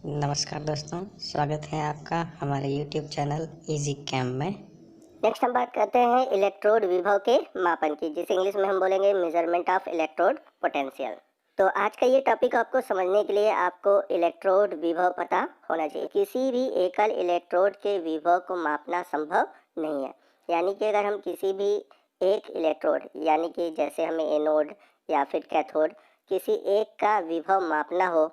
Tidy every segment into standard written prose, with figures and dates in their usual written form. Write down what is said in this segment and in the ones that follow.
नमस्कार दोस्तों, स्वागत है आपका हमारे YouTube चैनल इजी कैम में। नेक्स्ट हम बात करते हैं इलेक्ट्रोड विभव के मापन की, जिसे इंग्लिश में हम बोलेंगे मेजरमेंट ऑफ इलेक्ट्रोड पोटेंशियल। तो आज का ये टॉपिक आपको समझने के लिए आपको इलेक्ट्रोड विभव पता होना चाहिए। किसी भी एकल इलेक्ट्रोड के विभव को मापना संभव नहीं है। यानी कि अगर हम किसी भी एक इलेक्ट्रोड यानी कि जैसे हमें एनोड या फिर कैथोड किसी एक का विभव मापना हो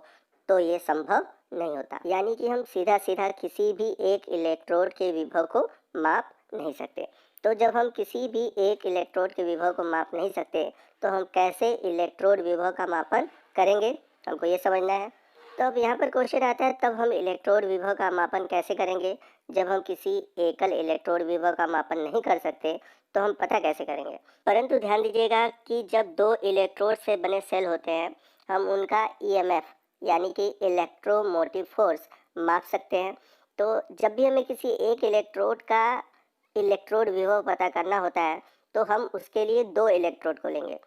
तो ये संभव नहीं होता। यानी कि हम सीधा सीधा किसी भी एक इलेक्ट्रोड के विभव को माप नहीं सकते। तो जब हम किसी भी एक इलेक्ट्रोड के विभव को माप नहीं सकते तो हम कैसे इलेक्ट्रोड विभव का मापन करेंगे, हमको ये समझना है। तो अब यहाँ पर क्वेश्चन आता है, तब हम इलेक्ट्रोड विभव का मापन कैसे करेंगे? जब हम किसी एकल इलेक्ट्रोड विभव का मापन नहीं कर सकते तो हम पता कैसे करेंगे? परंतु ध्यान दीजिएगा कि जब दो इलेक्ट्रोड से बने सेल होते हैं हम उनका ईएमएफ यानी कि इलेक्ट्रोमोटिव फोर्स माप सकते हैं। तो जब भी हमें किसी एक इलेक्ट्रोड का इलेक्ट्रोड विभव पता करना होता है तो हम उसके लिए दो इलेक्ट्रोड को लेंगे।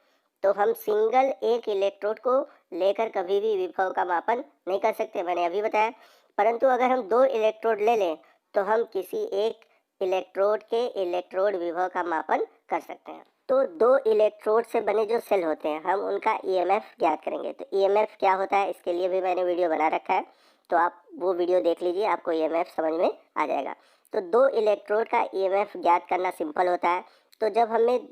तो हम सिंगल एक इलेक्ट्रोड को लेकर कभी भी विभव का मापन नहीं कर सकते, मैंने अभी बताया। परंतु अगर हम दो इलेक्ट्रोड ले लें तो हम किसी एक इलेक्ट्रोड के इलेक्ट्रोड विभव का मापन कर सकते हैं। तो दो इलेक्ट्रोड से बने जो सेल होते हैं हम उनका ईएमएफ ज्ञात करेंगे। तो ईएमएफ क्या होता है इसके लिए भी मैंने वीडियो बना रखा है, तो आप वो वीडियो देख लीजिए, आपको ईएमएफ समझ में आ जाएगा। तो दो इलेक्ट्रोड का ईएमएफ ज्ञात करना सिंपल होता है। तो जब हमें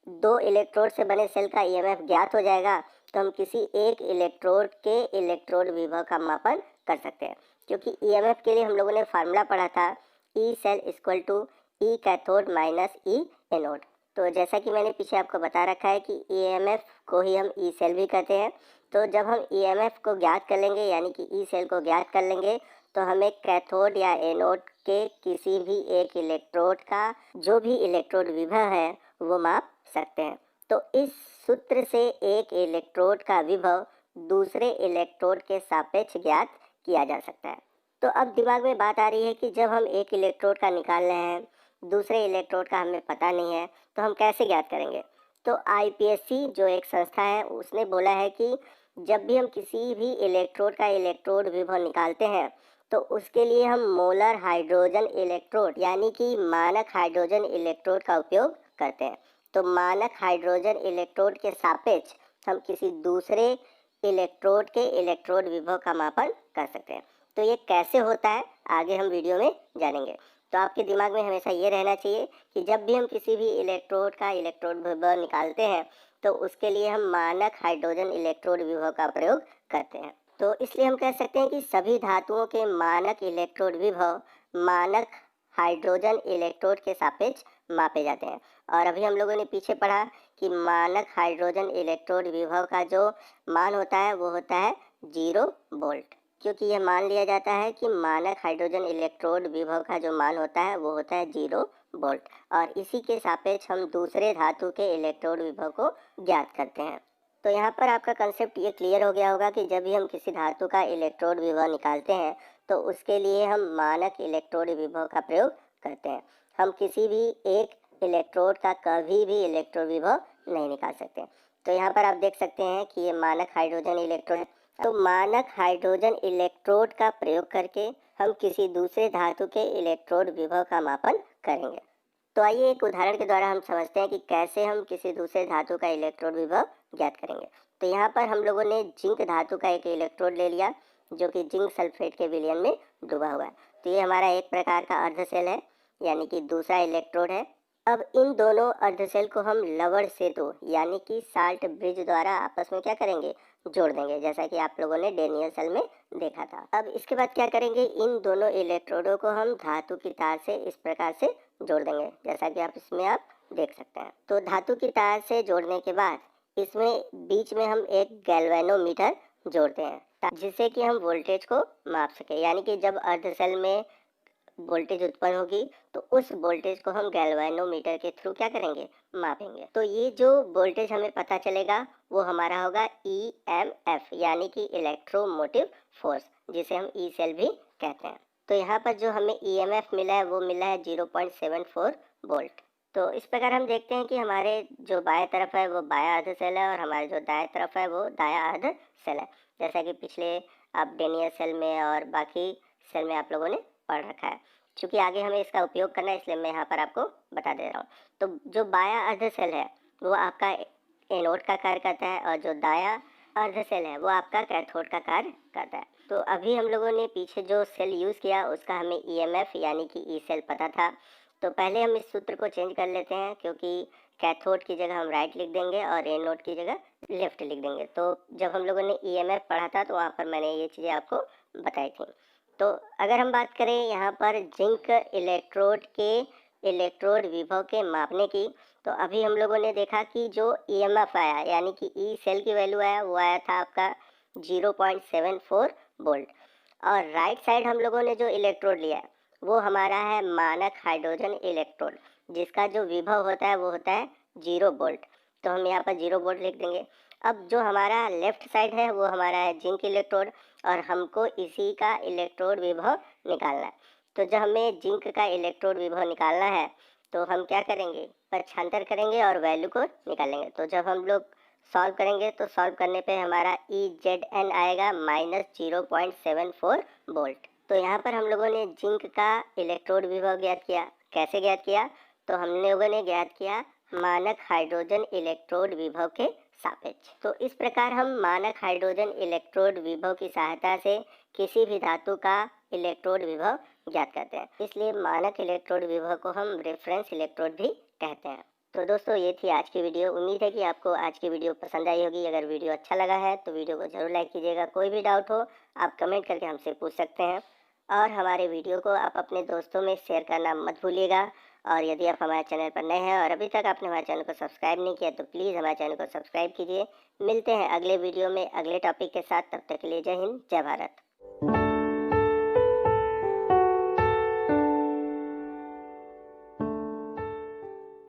दो इलेक्ट्रोड से बने सेल का ईएमएफ ज्ञात हो जाएगा तो हम किसी एक इलेक्ट्रोड के इलेक्ट्रोड विभव का मापन कर सकते हैं। क्योंकि ईएमएफ के लिए हम लोगों ने फार्मूला पढ़ा था, E cell equal to E cathode minus E anode. तो जैसा कि मैंने पीछे आपको बता रखा है कि ईएमएफ को ही हम ई सेल भी कहते हैं। तो जब हम ईएमएफ को ज्ञात कर लेंगे यानी कि ई सेल को ज्ञात कर लेंगे तो हमें कैथोड या एनोड के किसी भी एक इलेक्ट्रोड का जो भी इलेक्ट्रोड विभव है वो माप सकते हैं। तो इस सूत्र से एक इलेक्ट्रोड का विभव दूसरे इलेक्ट्रोड के सापेक्ष ज्ञात किया जा सकता है। तो अब दिमाग में बात आ रही है कि जब हम एक इलेक्ट्रोड का निकाल रहे हैं दूसरे इलेक्ट्रोड का हमें पता नहीं है तो हम कैसे ज्ञात करेंगे? तो आईपीएससी जो एक संस्था है उसने बोला है कि जब भी हम किसी भी इलेक्ट्रोड का इलेक्ट्रोड विभव निकालते हैं तो उसके लिए हम मोलर हाइड्रोजन इलेक्ट्रोड यानी कि मानक हाइड्रोजन इलेक्ट्रोड का उपयोग करते हैं। तो मानक हाइड्रोजन इलेक्ट्रोड के सापेक्ष हम किसी दूसरे इलेक्ट्रोड के इलेक्ट्रोड विभव का मापन कर सकते हैं। तो ये कैसे होता है आगे हम वीडियो में जानेंगे। तो आपके दिमाग में हमेशा ये रहना चाहिए कि जब भी हम किसी भी इलेक्ट्रोड का इलेक्ट्रोड विभव निकालते हैं तो उसके लिए हम मानक हाइड्रोजन इलेक्ट्रोड विभव का प्रयोग करते हैं। तो इसलिए हम कह सकते हैं कि सभी धातुओं के मानक इलेक्ट्रोड विभव मानक हाइड्रोजन इलेक्ट्रोड के सापेक्ष मापे जाते हैं। और अभी हम लोगों ने पीछे पढ़ा कि मानक हाइड्रोजन इलेक्ट्रोड विभव का जो मान होता है वो होता है 0 वोल्ट, क्योंकि यह मान लिया जाता है कि मानक हाइड्रोजन इलेक्ट्रोड विभव का जो मान होता है वो होता है 0 वोल्ट। और इसी के सापेक्ष हम दूसरे धातु के इलेक्ट्रोड विभव को ज्ञात करते हैं। तो यहाँ पर आपका कंसेप्ट ये क्लियर हो गया होगा कि जब भी हम किसी धातु का इलेक्ट्रोड विभव निकालते हैं तो उसके लिए हम मानक इलेक्ट्रोड विभव का प्रयोग करते हैं। हम किसी भी एक इलेक्ट्रोड का कभी भी इलेक्ट्रोड विभव नहीं निकाल सकते। तो यहाँ पर आप देख सकते हैं कि ये मानक हाइड्रोजन इलेक्ट्रोड है। तो मानक हाइड्रोजन इलेक्ट्रोड का प्रयोग करके हम किसी दूसरे धातु के इलेक्ट्रोड विभव का मापन करेंगे। तो आइए एक उदाहरण के द्वारा हम समझते हैं कि कैसे हम किसी दूसरे धातु का इलेक्ट्रोड विभव ज्ञात करेंगे। तो यहाँ पर हम लोगों ने जिंक धातु का एक इलेक्ट्रोड ले लिया जो कि जिंक सल्फेट के विलयन में डूबा हुआ है। तो ये हमारा एक प्रकार का अर्धसेल है यानी कि दूसरा इलेक्ट्रोड है। अब इन दोनों अर्धसेल को हम लवण सेतु यानी कि साल्ट ब्रिज द्वारा आपस में क्या करेंगे, जोड़ देंगे, जैसा कि आप लोगों ने डेनियल सेल में देखा था। अब इसके बाद क्या करेंगे, इन दोनों इलेक्ट्रोडों को हम धातु की तार से इस प्रकार से जोड़ देंगे, जैसा कि आप इसमें आप देख सकते हैं। तो धातु की तार से जोड़ने के बाद इसमें बीच में हम एक गैल्वेनोमीटर जोड़ते हैं जिससे कि हम वोल्टेज को माप सके। यानी कि जब अर्धसेल में वोल्टेज उत्पन्न होगी तो उस वोल्टेज को हम गैल्वेनोमीटर के थ्रू क्या करेंगे, मापेंगे। तो ये जो वोल्टेज हमें पता चलेगा वो हमारा होगा ईएमएफ यानी कि इलेक्ट्रोमोटिव फोर्स, जिसे हम ई सेल भी कहते हैं। तो यहाँ पर जो हमें ईएमएफ मिला है वो मिला है 0.74 वोल्ट। तो इस प्रकार हम देखते हैं कि हमारे जो बाएं तरफ है वो बायां अर्ध सेल है और हमारे जो दाएं तरफ है वो दायां अर्ध सेल है। जैसा कि पिछले आप डेनियल सेल में और बाकी सेल में आप लोगों ने पढ़ रखा है। चूँकि आगे हमें इसका उपयोग करना है इसलिए मैं यहाँ पर आपको बता दे रहा हूँ। तो जो बायां अर्ध सेल है वो आपका एनोड का कार्य करता है और जो दायां अर्ध सेल है वो आपका कैथोड का कार्य करता है। तो अभी हम लोगों ने पीछे जो सेल यूज़ किया उसका हमें ईएमएफ यानी कि ई सेल पता था। तो पहले हम इस सूत्र को चेंज कर लेते हैं, क्योंकि कैथोड की जगह हम राइट लिख देंगे और एनोड की जगह लेफ्ट लिख देंगे। तो जब हम लोगों ने ईएमएफ पढ़ा था तो वहाँ पर मैंने ये चीज़ें आपको बताई थी। तो अगर हम बात करें यहाँ पर जिंक इलेक्ट्रोड के इलेक्ट्रोड विभव के मापने की, तो अभी हम लोगों ने देखा कि जो ईएमएफ आया यानी कि ई सेल की वैल्यू आया वो आया था आपका 0.74 वोल्ट। और राइट साइड हम लोगों ने जो इलेक्ट्रोड लिया है वो हमारा है मानक हाइड्रोजन इलेक्ट्रोड, जिसका जो विभव होता है वो होता है 0 वोल्ट। तो हम यहाँ पर 0 वोल्ट लिख देंगे। अब जो हमारा लेफ्ट साइड है वो हमारा है जिंक इलेक्ट्रोड और हमको इसी का इलेक्ट्रोड विभव निकालना है। तो जब हमें जिंक का इलेक्ट्रोड विभव निकालना है तो हम क्या करेंगे, पक्षांतर करेंगे और वैल्यू को निकालेंगे। तो जब हम लोग सॉल्व करेंगे तो सॉल्व करने पे हमारा EZN आएगा -0.74 वोल्ट। तो यहाँ पर हम लोगों ने जिंक का इलेक्ट्रोड विभव ज्ञात किया। कैसे ज्ञात किया? तो हम लोगों ने ज्ञात किया मानक हाइड्रोजन इलेक्ट्रोड विभव के सापेक्ष। तो इस प्रकार हम मानक हाइड्रोजन इलेक्ट्रोड विभव की सहायता से किसी भी धातु का इलेक्ट्रोड विभव ज्ञात करते हैं। इसलिए मानक इलेक्ट्रोड विभव को हम रेफरेंस इलेक्ट्रोड भी कहते हैं। तो दोस्तों ये थी आज की वीडियो। उम्मीद है कि आपको आज की वीडियो पसंद आई होगी। अगर वीडियो अच्छा लगा है तो वीडियो को जरूर लाइक कीजिएगा। कोई भी डाउट हो आप कमेंट करके हमसे पूछ सकते हैं और हमारे वीडियो को आप अपने दोस्तों में शेयर करना मत भूलिएगा। और यदि आप हमारे चैनल पर नए हैं और अभी तक आपने हमारे चैनल को सब्सक्राइब नहीं किया तो प्लीज़ हमारे चैनल को सब्सक्राइब कीजिए। मिलते हैं अगले वीडियो में अगले टॉपिक के साथ। तब तक के लिए जय हिंद, जय भारत।